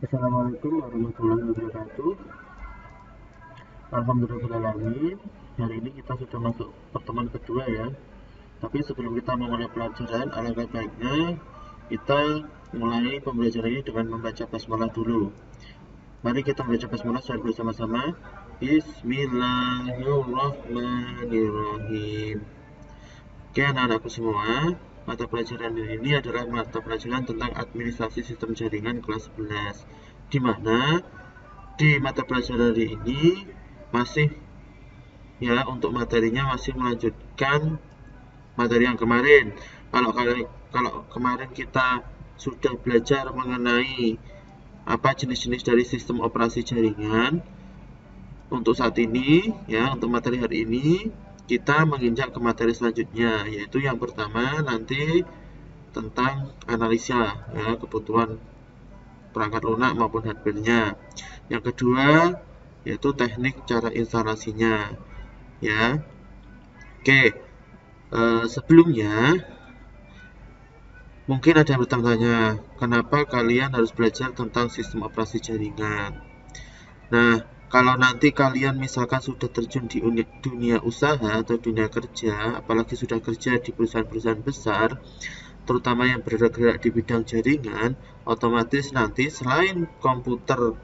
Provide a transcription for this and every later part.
Assalamualaikum warahmatullahi wabarakatuh. Alhamdulillahirrahmanirrahim. Hari ini kita sudah masuk pertemuan kedua ya. Tapi sebelum kita memulai pelajaran, alangkah baiknya kita mulai pembelajaran ini dengan membaca basmalah dulu. Mari kita membaca basmalah secara bersama-sama. Bismillahirrahmanirrahim. Oke anak-anakku semua, mata pelajaran ini adalah mata pelajaran tentang administrasi sistem jaringan kelas 11, di mana di mata pelajaran ini masih ya, untuk materinya masih melanjutkan materi yang kemarin. Kalau kemarin kita sudah belajar mengenai apa jenis-jenis dari sistem operasi jaringan, untuk saat ini ya, untuk materi hari ini kita menginjak ke materi selanjutnya, yaitu yang pertama nanti tentang analisa ya, kebutuhan perangkat lunak maupun hardware-nya. Yang kedua yaitu teknik cara instalasinya ya. Oke, sebelumnya mungkin ada yang bertanya, kenapa kalian harus belajar tentang sistem operasi jaringan? Nah, kalau nanti kalian misalkan sudah terjun di dunia usaha atau dunia kerja, apalagi sudah kerja di perusahaan-perusahaan besar, terutama yang bergerak di bidang jaringan, otomatis nanti selain komputer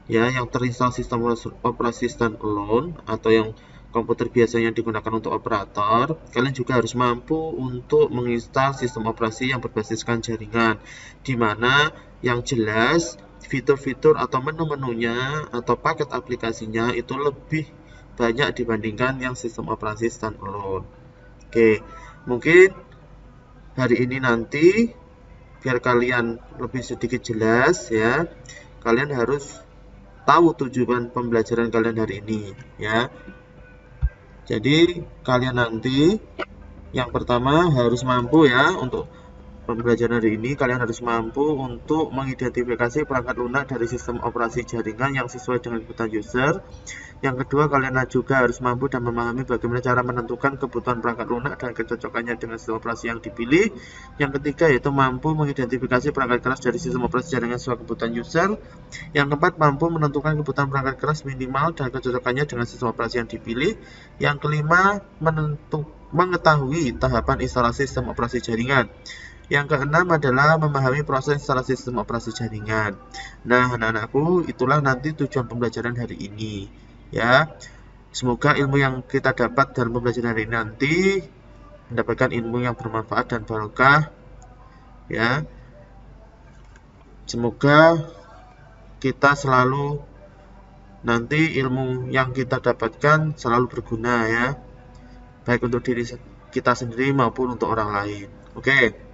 ya yang terinstal sistem operasi standalone atau yang komputer biasanya digunakan untuk operator, kalian juga harus mampu untuk menginstal sistem operasi yang berbasiskan jaringan, di mana yang jelas fitur-fitur atau menu-menunya atau paket aplikasinya itu lebih banyak dibandingkan yang sistem operasi standalone. Oke, mungkin hari ini nanti biar kalian lebih sedikit jelas ya, kalian harus tahu tujuan pembelajaran kalian hari ini ya. Jadi kalian nanti yang pertama harus mampu ya, untuk pembelajaran hari ini kalian harus mampu untuk mengidentifikasi perangkat lunak dari sistem operasi jaringan yang sesuai dengan kebutuhan user. Yang kedua, kalian juga harus mampu dan memahami bagaimana cara menentukan kebutuhan perangkat lunak dan kecocokannya dengan sistem operasi yang dipilih. Yang ketiga yaitu mampu mengidentifikasi perangkat keras dari sistem operasi jaringan sesuai kebutuhan user. Yang keempat, mampu menentukan kebutuhan perangkat keras minimal dan kecocokannya dengan sistem operasi yang dipilih. Yang kelima, mengetahui tahapan instalasi sistem operasi jaringan. Yang keenam adalah memahami proses instalasi sistem operasi jaringan. Nah, anak-anakku, itulah nanti tujuan pembelajaran hari ini ya. Semoga ilmu yang kita dapat dalam pembelajaran hari ini nanti mendapatkan ilmu yang bermanfaat dan barokah ya. Semoga kita selalu nanti ilmu yang kita dapatkan selalu berguna ya, baik untuk diri kita sendiri maupun untuk orang lain. Oke,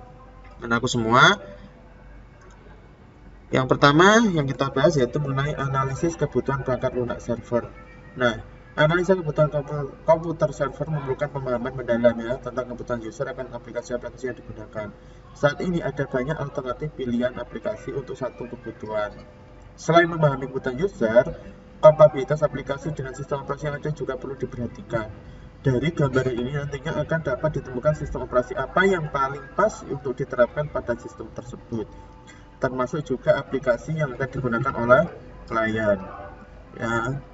anakku semua, yang pertama yang kita bahas yaitu mengenai analisis kebutuhan perangkat lunak server. Nah, analisa kebutuhan komputer server memerlukan pemahaman mendalam ya tentang kebutuhan user akan aplikasi-aplikasi yang digunakan. Saat ini ada banyak alternatif pilihan aplikasi untuk satu kebutuhan. Selain memahami kebutuhan user, kompatibilitas aplikasi dengan sistem operasi yang ada juga perlu diperhatikan. Dari gambaran ini nantinya akan dapat ditemukan sistem operasi apa yang paling pas untuk diterapkan pada sistem tersebut, termasuk juga aplikasi yang akan digunakan oleh klien ya.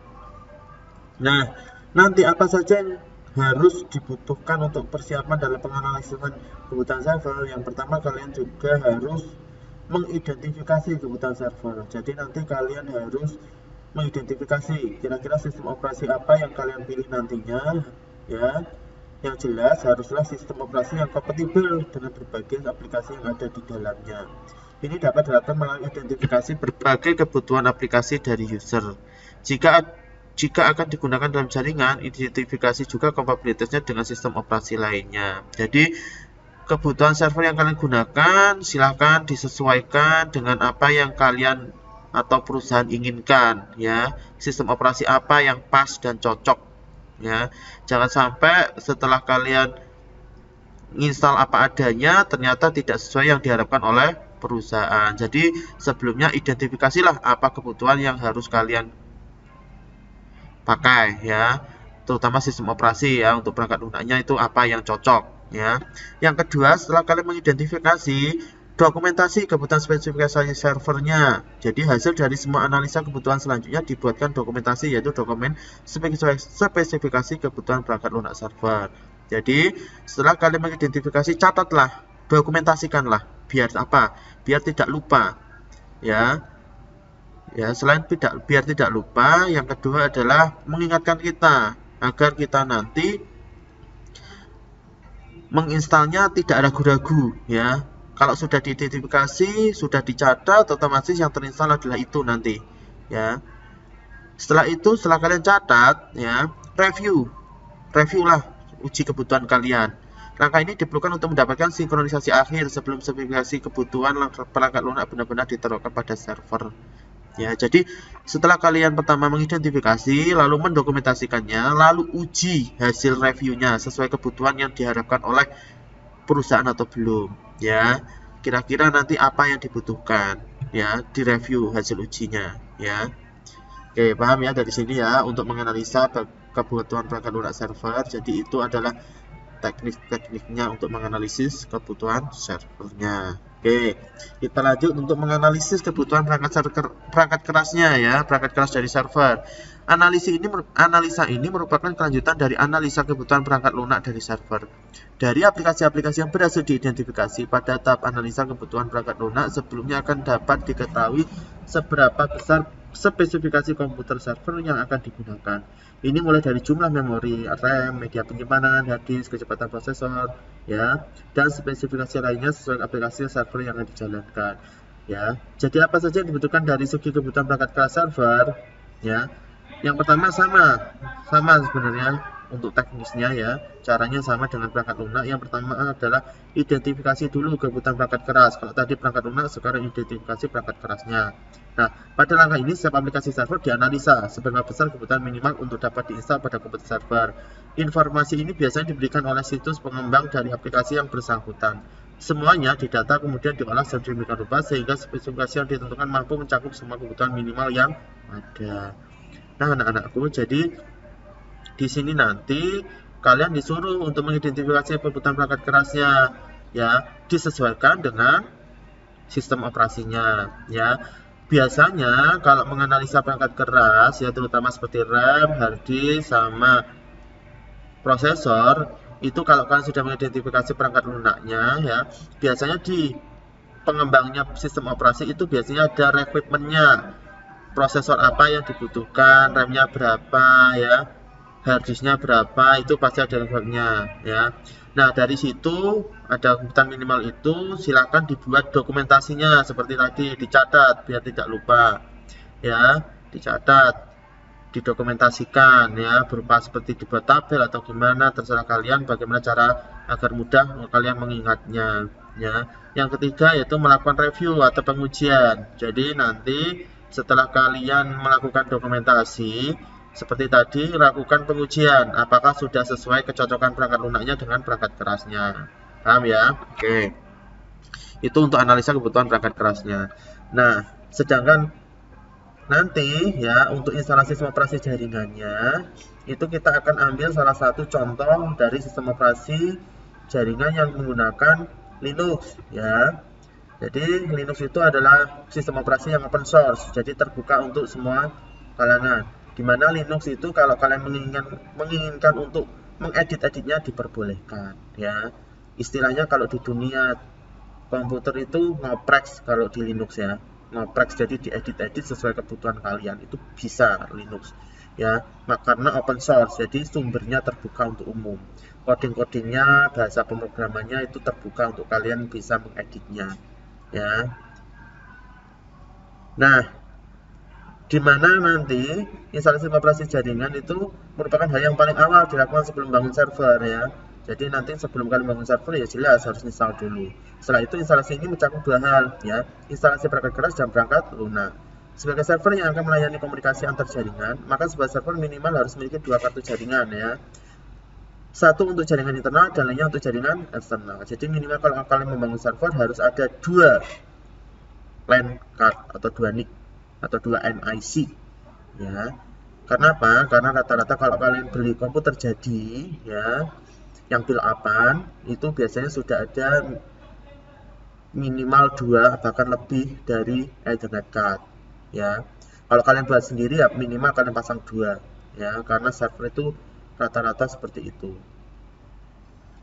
Nah, nanti apa saja yang harus dibutuhkan untuk persiapan dalam penganalisan kebutuhan server? Yang pertama, kalian juga harus mengidentifikasi kebutuhan server. Jadi nanti kalian harus mengidentifikasi kira-kira sistem operasi apa yang kalian pilih nantinya ya. Yang jelas haruslah sistem operasi yang kompatibel dengan berbagai aplikasi yang ada di dalamnya. Ini dapat dilakukan melalui identifikasi berbagai kebutuhan aplikasi dari user. Jika akan digunakan dalam jaringan, identifikasi juga kompatibilitasnya dengan sistem operasi lainnya. Jadi kebutuhan server yang kalian gunakan silahkan disesuaikan dengan apa yang kalian atau perusahaan inginkan ya. Sistem operasi apa yang pas dan cocok ya. Jangan sampai setelah kalian install apa adanya ternyata tidak sesuai yang diharapkan oleh perusahaan. Jadi sebelumnya identifikasilah apa kebutuhan yang harus kalian pakai ya, terutama sistem operasi ya, untuk perangkat lunaknya itu apa yang cocok ya. Yang kedua, setelah kalian mengidentifikasi Dokumentasi kebutuhan spesifikasi servernya. Jadi hasil dari semua analisa kebutuhan selanjutnya dibuatkan dokumentasi, yaitu dokumen spesifikasi kebutuhan perangkat lunak server. Jadi setelah kalian mengidentifikasi, catatlah, dokumentasikanlah. Biar apa? Biar tidak lupa. Ya, selain biar tidak lupa, yang kedua adalah mengingatkan kita agar kita nanti menginstalnya tidak ragu-ragu, ya. Kalau sudah diidentifikasi, sudah dicatat, otomatis yang terinstall adalah itu nanti, ya. Setelah itu, setelah kalian catat, ya, reviewlah uji kebutuhan kalian. Langkah ini diperlukan untuk mendapatkan sinkronisasi akhir sebelum spesifikasi kebutuhan perangkat lunak benar-benar diterapkan pada server. Ya, jadi setelah kalian pertama mengidentifikasi, lalu mendokumentasikannya, lalu uji hasil reviewnya sesuai kebutuhan yang diharapkan oleh perusahaan atau belum. Ya, kira-kira nanti apa yang dibutuhkan, ya, direview hasil ujinya, ya. Oke, paham ya dari sini ya, untuk menganalisa kebutuhan perangkat lunak server. Jadi itu adalah teknik-tekniknya untuk menganalisis kebutuhan servernya. Oke, kita lanjut untuk menganalisis kebutuhan perangkat kerasnya, ya, perangkat keras dari server. Analisa ini merupakan kelanjutan dari analisa kebutuhan perangkat lunak dari server. Dari aplikasi-aplikasi yang berhasil diidentifikasi pada tahap analisa kebutuhan perangkat lunak, sebelumnya akan dapat diketahui seberapa besar spesifikasi komputer server yang akan digunakan. Ini mulai dari jumlah memori, RAM, media penyimpanan, hard disk, kecepatan prosesor, ya, dan spesifikasi lainnya sesuai aplikasi server yang akan dijalankan. Ya, jadi apa saja yang dibutuhkan dari segi kebutuhan perangkat keras server? Ya, yang pertama sama sebenarnya untuk teknisnya, ya, caranya sama dengan perangkat lunak. Yang pertama adalah identifikasi dulu kebutuhan perangkat keras. Kalau tadi perangkat lunak, sekarang identifikasi perangkat kerasnya. Nah, pada langkah ini setiap aplikasi server dianalisa seberapa besar kebutuhan minimal untuk dapat diinstal pada komputer server. Informasi ini biasanya diberikan oleh situs pengembang dari aplikasi yang bersangkutan. Semuanya didata kemudian diolah sedemikian rupa sehingga spesifikasi yang ditentukan mampu mencakup semua kebutuhan minimal yang ada. Nah, anak-anakku, jadi di sini nanti kalian disuruh untuk mengidentifikasi kebutuhan perangkat kerasnya, ya, disesuaikan dengan sistem operasinya, ya. Biasanya kalau menganalisa perangkat keras, ya, terutama seperti RAM, hard disk, sama prosesor, itu kalau kalian sudah mengidentifikasi perangkat lunaknya, ya, biasanya di pengembangnya sistem operasi itu biasanya ada requirement-nya. Prosesor apa yang dibutuhkan, RAM-nya berapa, ya, hard disknya berapa, itu pasti ada requirement-nya, ya. Nah, dari situ ada kebutuhan minimal itu, silakan dibuat dokumentasinya seperti tadi, dicatat biar tidak lupa, ya, dicatat, didokumentasikan, ya, berupa seperti dibuat tabel atau gimana, terserah kalian bagaimana cara agar mudah kalian mengingatnya, ya. Yang ketiga yaitu melakukan review atau pengujian. Jadi nanti setelah kalian melakukan dokumentasi seperti tadi, lakukan pengujian apakah sudah sesuai kecocokan perangkat lunaknya dengan perangkat kerasnya. Paham ya? Oke. Itu untuk analisa kebutuhan perangkat kerasnya. Nah, sedangkan nanti, ya, untuk instalasi sistem operasi jaringannya, itu kita akan ambil salah satu contoh dari sistem operasi jaringan yang menggunakan Linux, ya. Jadi Linux itu adalah sistem operasi yang open source, jadi terbuka untuk semua kalangan. Dimana Linux itu kalau kalian menginginkan untuk mengedit-editnya diperbolehkan, ya. Istilahnya kalau di dunia komputer itu ngopreks kalau di Linux, ya. Ngopreks, jadi diedit-edit sesuai kebutuhan kalian, itu bisa Linux, ya. Karena open source, jadi sumbernya terbuka untuk umum. Coding-codingnya, bahasa pemrogramannya itu terbuka untuk kalian bisa mengeditnya, ya. Nah, di mana nanti instalasi operasi jaringan itu merupakan hal yang paling awal dilakukan sebelum bangun server, ya. Jadi nanti sebelum kalian bangun server, ya jelas harus install dulu. Setelah itu instalasi ini mencakup dua hal, ya, instalasi perangkat keras dan perangkat lunak. Sebagai server yang akan melayani komunikasi antar jaringan, maka sebuah server minimal harus memiliki dua kartu jaringan, ya. Satu untuk jaringan internal dan lainnya untuk jaringan eksternal. Jadi minimal kalau kalian membangun server harus ada dua LAN card atau dua NIC atau dua NIC, ya. Karena apa? Karena rata-rata kalau kalian beli komputer jadi, ya, yang build upan itu biasanya sudah ada minimal 2 bahkan lebih dari Ethernet card ya. Kalau kalian buat sendiri ya minimal kalian pasang 2 ya, karena server itu rata-rata seperti itu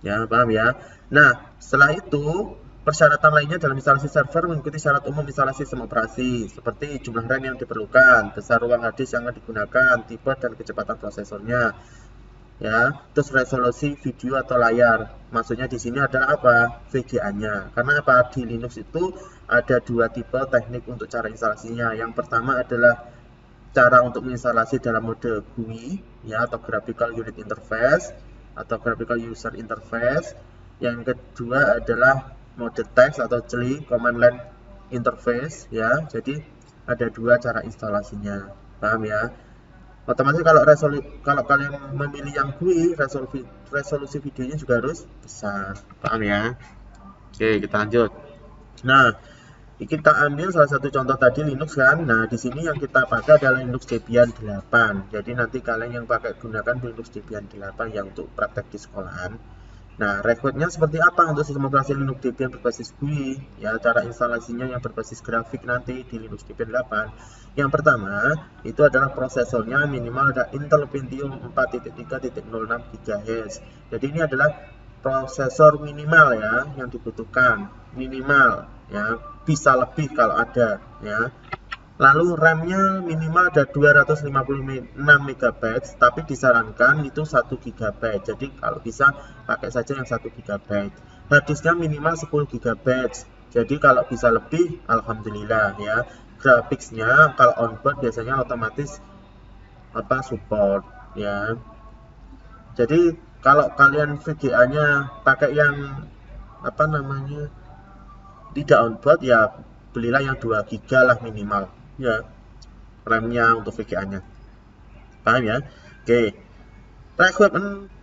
ya, paham ya. Nah, setelah itu persyaratan lainnya dalam instalasi server mengikuti syarat umum instalasi sistem operasi seperti jumlah RAM yang diperlukan, besar ruang hard disk yang akan digunakan, tipe dan kecepatan prosesornya ya, terus resolusi video atau layar. Maksudnya di sini adalah apa? VGA-nya. Karena apa? Di Linux itu ada 2 tipe teknik untuk cara instalasinya. Yang pertama adalah cara untuk menginstalasi dalam mode GUI ya, atau Graphical Unit Interface atau Graphical User Interface. Yang kedua adalah mode text atau CLI, Command Line Interface ya. Jadi ada 2 cara instalasinya. Paham ya? Otomatis kalau kalian memilih yang GUI, resolusi videonya juga harus besar. Paham ya? Oke, kita lanjut. Nah, kita ambil salah satu contoh tadi Linux kan. Nah, di sini yang kita pakai adalah Linux Debian 8. Jadi nanti kalian yang pakai gunakan Linux Debian 8 yang untuk praktek di sekolahan. Nah, requirement-nya seperti apa untuk sistem operasi Linux Debian berbasis GUI? Ya, cara instalasinya yang berbasis grafik nanti di Linux Debian 8. Yang pertama, itu adalah prosesornya minimal ada Intel Pentium 4.3.06 GHz. Jadi ini adalah prosesor minimal ya yang dibutuhkan, minimal ya, bisa lebih kalau ada ya. Lalu RAM-nya minimal ada 256 MB, tapi disarankan itu 1 GB. Jadi kalau bisa pakai saja yang 1 GB. Harddisknya minimal 10 GB. Jadi kalau bisa lebih, alhamdulillah ya. Graphicsnya kalau onboard biasanya otomatis support ya. Jadi kalau kalian VGA-nya pakai yang tidak onboard ya belilah yang 2 GB lah minimal ya, RAM-nya untuk VGA-nya. Paham ya? Oke.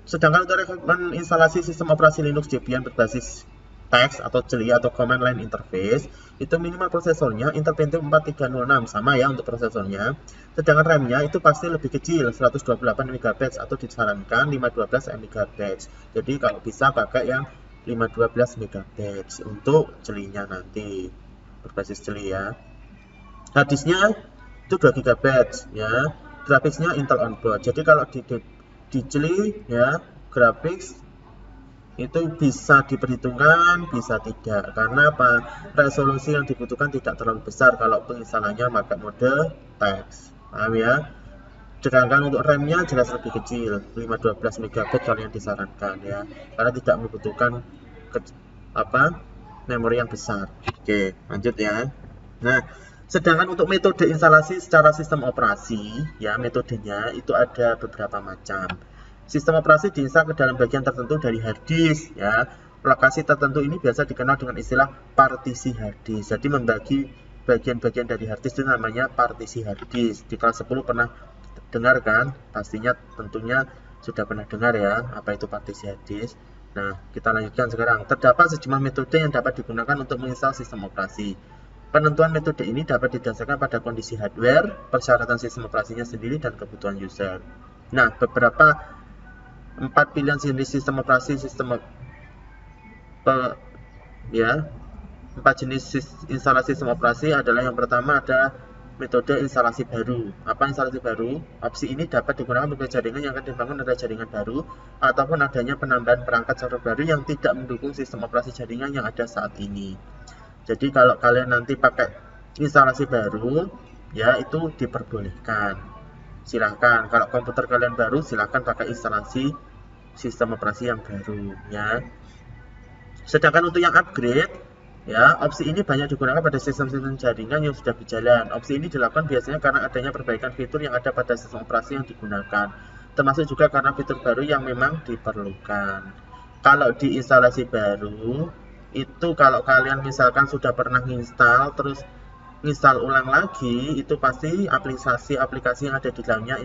Sedangkan untuk requirement instalasi sistem operasi Linux Debian berbasis text atau CLI atau Command Line Interface itu minimal prosesornya Intel Pentium 4306 sama ya untuk prosesornya. Sedangkan RAM-nya itu pasti lebih kecil 128 MB atau disarankan 512 MB. Jadi kalau bisa pakai yang 512 MB untuk CLI-nya nanti berbasis CLI ya. Harddisknya itu 2 GB ya. Graphicsnya Intel onboard. Jadi kalau di CLI ya, graphics itu bisa diperhitungkan, bisa tidak. Karena apa? Resolusi yang dibutuhkan tidak terlalu besar kalau penginstalannya pakai mode text. Paham ya? Sedangkan untuk RAM-nya jelas lebih kecil, 512 MB kalau yang disarankan ya. Karena tidak membutuhkan memori yang besar. Oke, lanjut ya. Nah, sedangkan untuk metode instalasi secara sistem operasi, ya metodenya itu ada beberapa macam. Sistem operasi diinstal ke dalam bagian tertentu dari hard disk, ya. Lokasi tertentu ini biasa dikenal dengan istilah partisi hard disk. Jadi membagi bagian-bagian dari hard disk itu namanya partisi hard disk. Di kelas 10 pernah dengar kan? Pastinya tentunya sudah pernah dengar ya, apa itu partisi hard disk. Nah, kita lanjutkan sekarang. Terdapat sejumlah metode yang dapat digunakan untuk menginstal sistem operasi. Penentuan metode ini dapat didasarkan pada kondisi hardware, persyaratan sistem operasinya sendiri, dan kebutuhan user. Nah, beberapa 4 pilihan jenis sistem operasi 4 jenis instalasi sistem operasi adalah yang pertama ada metode instalasi baru. Apa instalasi baru? Opsi ini dapat digunakan untuk jaringan yang akan dibangun adalah jaringan baru ataupun adanya penambahan perangkat server baru yang tidak mendukung sistem operasi jaringan yang ada saat ini. Jadi kalau kalian nanti pakai instalasi baru, ya itu diperbolehkan. Silahkan, kalau komputer kalian baru, silahkan pakai instalasi sistem operasi yang baru, ya. Sedangkan untuk yang upgrade, ya opsi ini banyak digunakan pada sistem-sistem jaringan yang sudah berjalan. Opsi ini dilakukan biasanya karena adanya perbaikan fitur yang ada pada sistem operasi yang digunakan, termasuk juga karena fitur baru yang memang diperlukan. Kalau di instalasi baru, itu kalau kalian misalkan sudah pernah install terus install ulang lagi, itu pasti aplikasi yang ada di dalamnya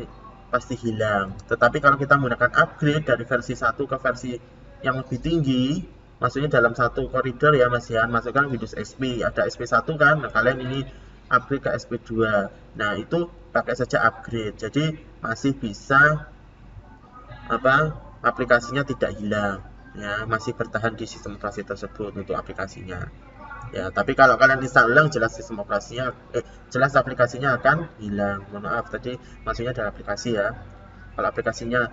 pasti hilang. Tetapi kalau kita menggunakan upgrade dari versi 1 ke versi yang lebih tinggi, maksudnya dalam satu koridor ya Mas ya, masukkan Windows XP, ada SP1 kan, nah kalian ini upgrade ke SP2. Nah, itu pakai saja upgrade. Jadi masih bisa aplikasinya tidak hilang. Ya, masih bertahan di sistem operasi tersebut untuk aplikasinya. ya. Tapi kalau kalian install ulang, jelas sistem operasinya jelas aplikasinya akan hilang. Mohon maaf, tadi maksudnya dari aplikasi ya. Kalau aplikasinya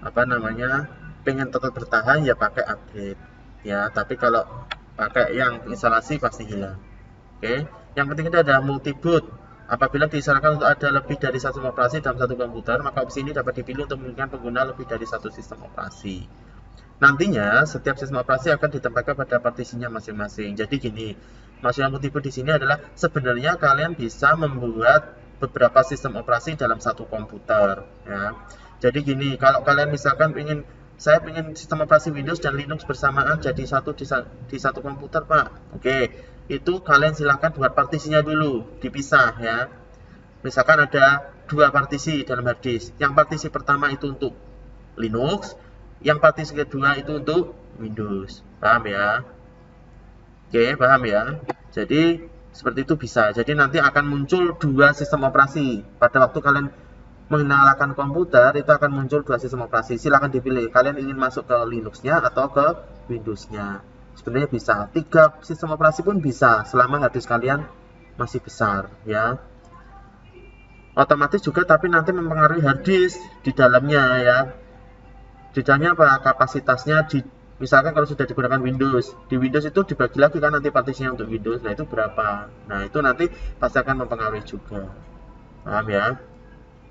apa namanya pengen tetap bertahan ya pakai update ya, tapi kalau pakai yang instalasi pasti hilang. Oke, yang penting itu ada multi boot. Apabila disarankan untuk ada lebih dari satu sistem operasi dalam satu komputer, maka opsi ini dapat dipilih untuk memungkinkan pengguna lebih dari satu sistem operasi. Nantinya setiap sistem operasi akan ditempatkan pada partisinya masing-masing. Jadi gini, maksudnya multi boot di sini adalah sebenarnya kalian bisa membuat beberapa sistem operasi dalam satu komputer ya. Jadi gini, kalau kalian misalkan saya ingin sistem operasi Windows dan Linux bersamaan jadi satu di satu komputer, Pak. Oke, itu kalian silahkan buat partisinya dulu, dipisah ya. Misalkan ada 2 partisi dalam hard disk. Yang partisi pertama itu untuk Linux, yang partisi kedua itu untuk Windows. Paham ya? Oke, paham ya? Jadi seperti itu bisa. Jadi nanti akan muncul 2 sistem operasi. Pada waktu kalian menyalakan komputer, itu akan muncul 2 sistem operasi. Silahkan dipilih, kalian ingin masuk ke Linux-nya atau ke Windows-nya. Sebenarnya bisa, 3 sistem operasi pun bisa, selama hard disk kalian masih besar ya. Otomatis juga, tapi nanti mempengaruhi hard disk di dalamnya ya. Di dalamnya apa? Kapasitasnya misalkan kalau sudah digunakan Windows, di Windows itu dibagi lagi kan nanti partisinya untuk Windows, nah itu berapa? Nah itu nanti pasti akan mempengaruhi juga. Paham ya?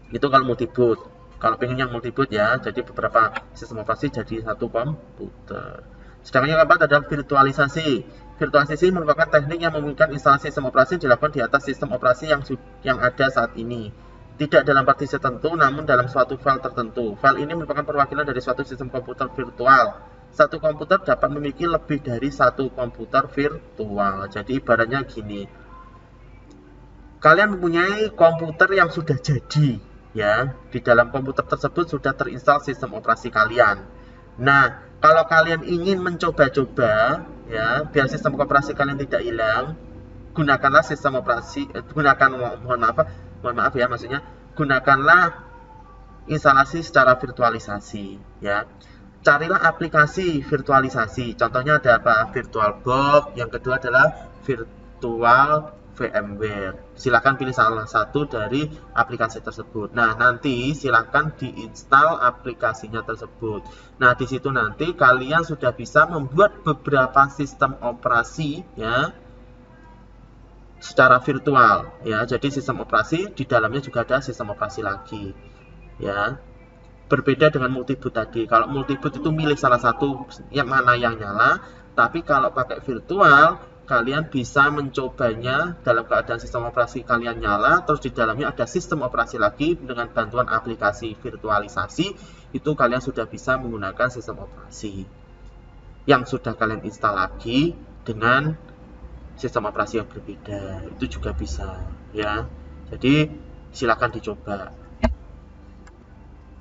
Itu kalau multi boot. Kalau pengen yang multi boot ya, jadi beberapa sistem operasi jadi satu komputer. Sedangkan yang keempat adalah virtualisasi. Virtualisasi merupakan teknik yang memungkinkan instalasi sistem operasi dilakukan di atas sistem operasi yang ada saat ini. Tidak dalam partisi tertentu, namun dalam suatu file tertentu. File ini merupakan perwakilan dari suatu sistem komputer virtual. Satu komputer dapat memiliki lebih dari satu komputer virtual. Jadi ibaratnya gini, kalian mempunyai komputer yang sudah jadi ya, di dalam komputer tersebut sudah terinstal sistem operasi kalian. Nah, kalau kalian ingin mencoba-coba ya, biar sistem operasi kalian tidak hilang, gunakanlah sistem operasi mohon maaf ya, maksudnya gunakanlah instalasi secara virtualisasi ya. Carilah aplikasi virtualisasi. Contohnya ada apa? VirtualBox, yang kedua adalah Virtual VMware. Silakan pilih salah satu dari aplikasi tersebut. Nah, nanti silakan diinstal aplikasinya tersebut. Nah, di situ nanti kalian sudah bisa membuat beberapa sistem operasi ya secara virtual ya. Jadi sistem operasi di dalamnya juga ada sistem operasi lagi ya. Berbeda dengan multiboot tadi. Kalau multiboot itu milih salah satu yang mana yang nyala, tapi kalau pakai virtual kalian bisa mencobanya dalam keadaan sistem operasi kalian nyala, terus di dalamnya ada sistem operasi lagi dengan bantuan aplikasi virtualisasi, itu kalian sudah bisa menggunakan sistem operasi yang sudah kalian install lagi dengan sistem operasi yang berbeda. Itu juga bisa ya. Jadi silakan dicoba.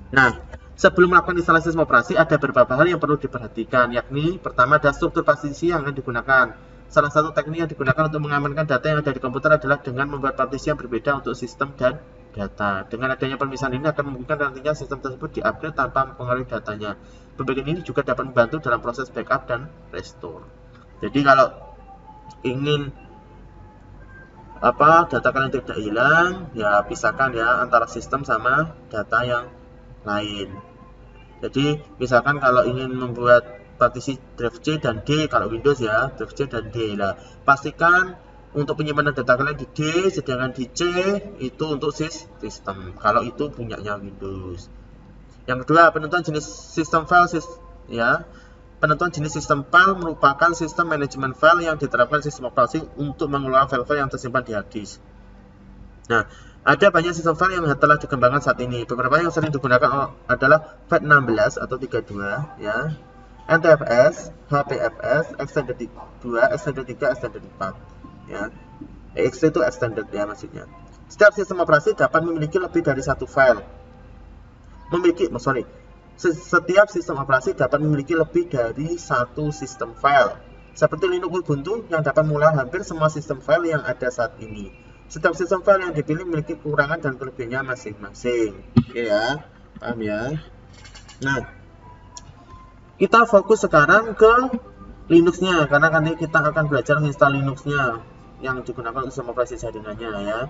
Nah, sebelum melakukan instalasi sistem operasi ada beberapa hal yang perlu diperhatikan, yakni pertama ada struktur partisi yang akan digunakan. Salah satu teknik yang digunakan untuk mengamankan data yang ada di komputer adalah dengan membuat partisi yang berbeda untuk sistem dan data. Dengan adanya pemisahan ini akan memungkinkan nantinya sistem tersebut diupgrade tanpa mempengaruhi datanya. Pembagian ini juga dapat membantu dalam proses backup dan restore. Jadi kalau ingin data kalian tidak hilang, ya pisahkan ya antara sistem sama data yang lain. Jadi misalkan kalau ingin membuat partisi drive C dan D, kalau Windows ya drive C dan D lah, pastikan untuk penyimpanan data kalian di D, sedangkan di C itu untuk sistem, kalau itu punyanya Windows. Yang kedua, penentuan jenis sistem file ya. Penentuan jenis sistem file merupakan sistem manajemen file yang diterapkan sistem operasi untuk mengelola file-file yang tersimpan di hard disk. Nah, ada banyak sistem file yang telah dikembangkan saat ini. Beberapa yang sering digunakan adalah FAT16 atau 32 ya, NTFS, HPFS, Extended 2, Extended 3, Extended 4 ya. EXT itu extended ya maksudnya. Setiap sistem operasi dapat memiliki lebih dari satu file. Setiap sistem operasi dapat memiliki lebih dari satu sistem file. Seperti Linux Ubuntu yang dapat mengulang hampir semua sistem file yang ada saat ini. Setiap sistem file yang dipilih memiliki kekurangan dan kelebihannya masing-masing. Oke ya, paham ya? Nah, kita fokus sekarang ke Linuxnya, karena nanti kita akan belajar menginstal Linuxnya yang digunakan untuk sistem operasi jaringannya ya.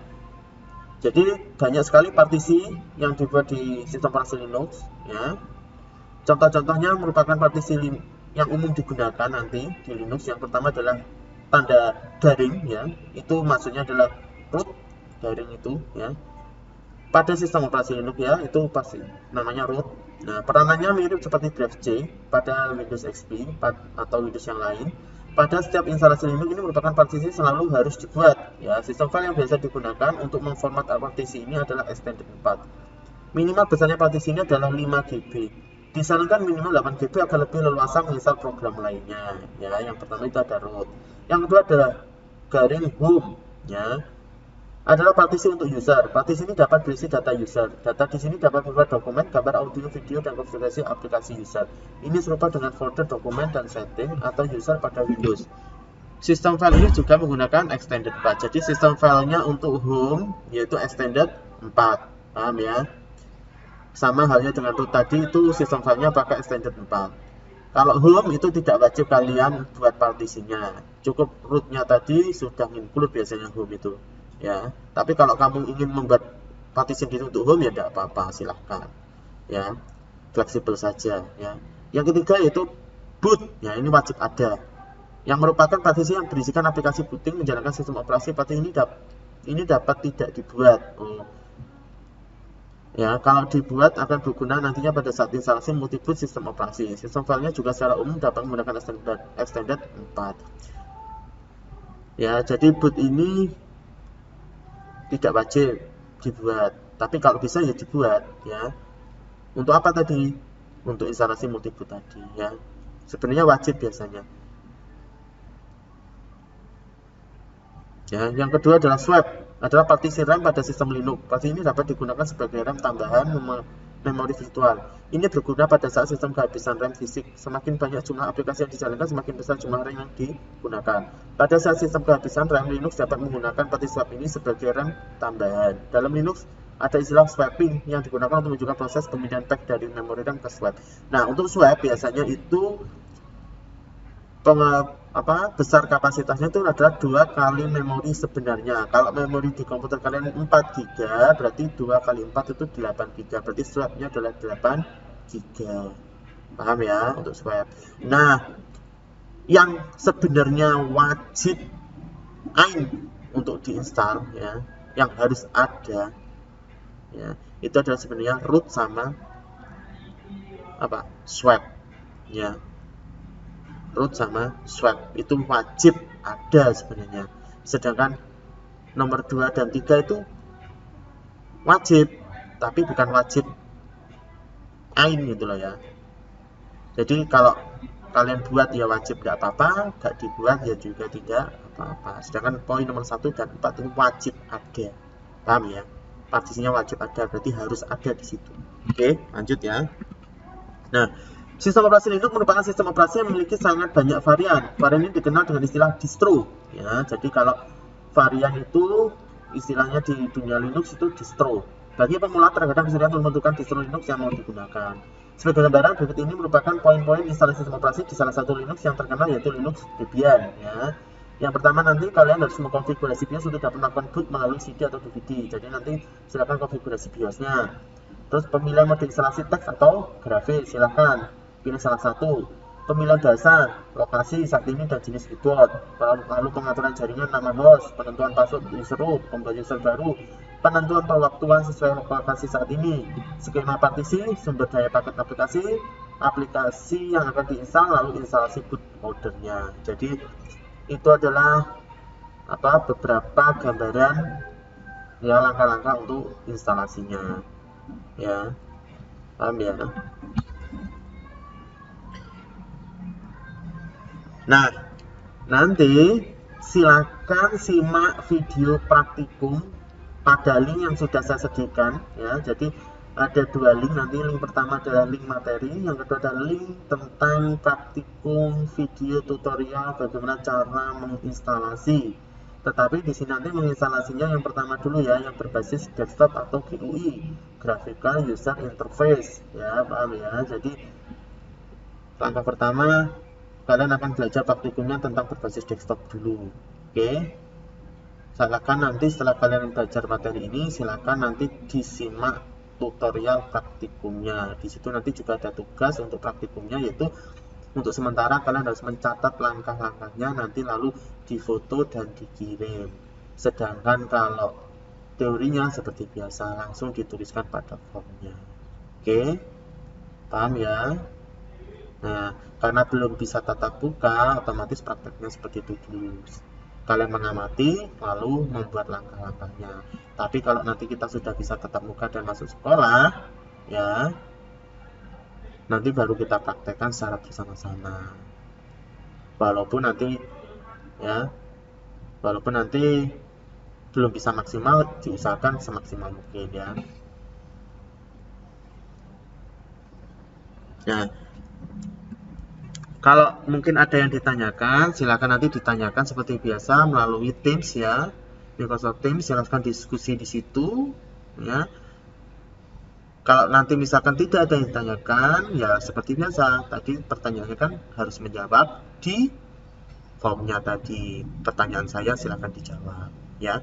Jadi banyak sekali partisi yang dibuat di sistem operasi Linux ya. Contoh-contohnya merupakan partisi yang umum digunakan nanti di Linux. Yang pertama adalah tanda garing ya, itu maksudnya adalah root, garing itu ya. Pada sistem operasi Linux ya, itu pasti namanya root. Nah, peranannya mirip seperti drive C pada Windows XP atau Windows yang lain. Pada setiap instalasi Linux ini merupakan partisi selalu harus dibuat ya. Sistem file yang biasa digunakan untuk memformat partisi ini adalah extended 4. Minimal besarnya partisi ini adalah 5 GB. Disarankan minimal 8 GB agar lebih leluasa menginstal program lainnya ya. Yang pertama itu ada root. Yang kedua adalah garing home ya. Adalah partisi untuk user. Partisi ini dapat berisi data user. Data di sini dapat berupa dokumen, gambar, audio, video, dan konfigurasi aplikasi user. Ini serupa dengan folder dokumen dan setting atau user pada Windows. Sistem file ini juga menggunakan extended 4. Jadi sistem filenya untuk home yaitu extended 4. Paham ya? Sama halnya dengan root tadi, itu sistem filenya pakai extended 4. Kalau home itu tidak wajib kalian buat partisinya. Cukup rootnya tadi sudah include biasanya home itu. Ya, tapi kalau kamu ingin membuat partisi sendiri untuk home ya tidak apa-apa, silahkan ya, fleksibel saja ya. Yang ketiga yaitu boot ya, ini wajib ada, yang merupakan partisi yang berisikan aplikasi booting menjalankan sistem operasi. Partisi ini dapat tidak dibuat ya, kalau dibuat akan berguna nantinya pada saat instalasi multiboot sistem operasi. Sistem filenya juga secara umum dapat menggunakan extended 4 ya. Jadi boot ini tidak wajib dibuat, tapi kalau bisa ya dibuat ya. Untuk apa tadi? Untuk instalasi multiboot tadi ya. Sebenarnya wajib biasanya ya. Yang kedua adalah swap, adalah partisi RAM pada sistem Linux. Partisi ini dapat digunakan sebagai RAM tambahan memori virtual. Ini berguna pada saat sistem kehabisan RAM fisik. Semakin banyak jumlah aplikasi yang dijalankan, semakin besar jumlah RAM yang digunakan. Pada saat sistem kehabisan RAM, Linux dapat menggunakan partisi swap ini sebagai RAM tambahan. Dalam Linux ada istilah swapping yang digunakan untuk menunjukkan proses pemindahan pack dari memori RAM ke swap. Nah, untuk swap biasanya itu besar kapasitasnya itu adalah 2 kali memori sebenarnya. Kalau memori di komputer kalian 4 GB, berarti 2 kali 4 itu 8 GB. Berarti swapnya adalah 8 GB. Paham ya untuk swap. Nah, yang sebenarnya wajib untuk diinstal ya, yang harus ada ya, itu adalah sebenarnya root sama swap ya. Root sama swap itu wajib ada sebenarnya. Sedangkan nomor 2 dan 3 itu wajib, tapi bukan wajib gitu loh ya. Jadi kalau kalian buat ya wajib, tidak apa-apa, gak dibuat ya juga tidak apa-apa. Sedangkan poin nomor 1 dan 4 itu wajib ada. Paham ya? Partisinya wajib ada, berarti harus ada di situ. Oke, lanjut ya. Nah, sistem operasi Linux merupakan sistem operasi yang memiliki sangat banyak varian. Varian ini dikenal dengan istilah distro ya. Jadi kalau varian itu istilahnya di dunia Linux itu distro. Bagi pemula terkadang kesulitan untuk menentukan distro Linux yang mau digunakan. Sebagai gambaran, berikut ini merupakan poin-poin instalasi sistem operasi di salah satu Linux yang terkenal, yaitu Linux Debian ya. Yang pertama, nanti kalian harus mengkonfigurasi BIOS untuk dapat melakukan boot melalui CD atau DVD. Jadi nanti silakan konfigurasi BIOS-nya. Terus pemilihan mode instalasi teks atau grafis, silakan pilih salah satu. Pemilihan dasar, lokasi, saat ini, dan jenis keyboard. Lalu pengaturan jaringan, nama host, penentuan password user root, pembuat user baru, penentuan pewaktuan sesuai lokasi saat ini, skema partisi, sumber daya paket aplikasi, aplikasi yang akan diinstal, lalu instalasi bootloader-nya. Jadi itu adalah beberapa gambaran ya, langkah-langkah untuk instalasinya ya. Paham ya? Nah, nanti silakan simak video praktikum pada link yang sudah saya sediakan ya. Jadi ada 2 link, nanti link pertama adalah link materi, yang kedua adalah link tentang praktikum video tutorial bagaimana cara menginstalasi. Tetapi di sini nanti menginstalasinya yang pertama dulu ya, yang berbasis desktop atau GUI, Graphical User Interface ya. Paham ya? Jadi langkah pertama kalian akan belajar praktikumnya tentang berbasis desktop dulu. Oke. Silakan nanti setelah kalian belajar materi ini, silakan nanti disimak tutorial praktikumnya. Di situ nanti juga ada tugas untuk praktikumnya, yaitu untuk sementara kalian harus mencatat langkah-langkahnya, nanti lalu difoto dan dikirim. Sedangkan kalau teorinya seperti biasa, langsung dituliskan pada formnya. Oke, paham ya? Nah, karena belum bisa tatap muka, otomatis prakteknya seperti itu dulu. Kalian mengamati, lalu membuat langkah-langkahnya. Tapi kalau nanti kita sudah bisa tatap muka dan masuk sekolah, ya, nanti baru kita praktekkan secara bersama-sama. Walaupun nanti belum bisa maksimal, diusahakan semaksimal mungkin ya. Nah, kalau mungkin ada yang ditanyakan, silakan nanti ditanyakan seperti biasa melalui Teams ya, Microsoft Teams. Silakan diskusi di situ ya. Kalau nanti misalkan tidak ada yang ditanyakan, ya seperti biasa. Tadi pertanyaannya kan harus menjawab di formnya tadi. Pertanyaan saya silakan dijawab ya.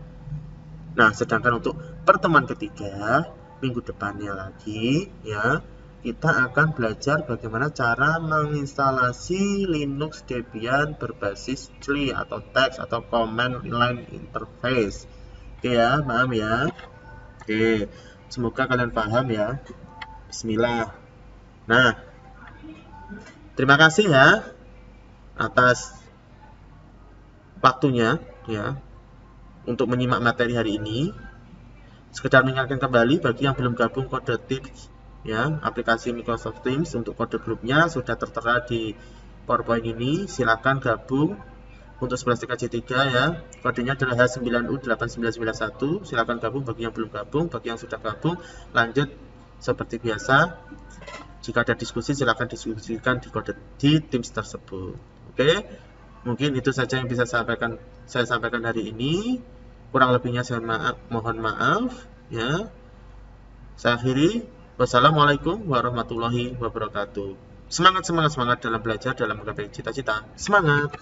Nah, sedangkan untuk pertemuan ketiga minggu depannya lagi ya, kita akan belajar bagaimana cara menginstalasi Linux Debian berbasis CLI atau text atau command line interface. Oke ya, paham ya? Oke, semoga kalian paham ya. Bismillah. Nah, terima kasih ya atas waktunya ya untuk menyimak materi hari ini. Sekedar mengingatkan kembali bagi yang belum gabung kode tips ya, aplikasi Microsoft Teams untuk kode grupnya sudah tertera di PowerPoint ini. Silakan gabung untuk 11 TKJ 3 ya. Kodenya adalah H9U8991. Silakan gabung bagi yang belum gabung, bagi yang sudah gabung lanjut seperti biasa. Jika ada diskusi silakan diskusikan di Teams tersebut. Oke. Mungkin itu saja yang bisa saya sampaikan hari ini. Kurang lebihnya saya mohon maaf ya. Saya akhiri. Wassalamualaikum warahmatullahi wabarakatuh. Semangat dalam belajar, dalam menggapai cita-cita. Semangat.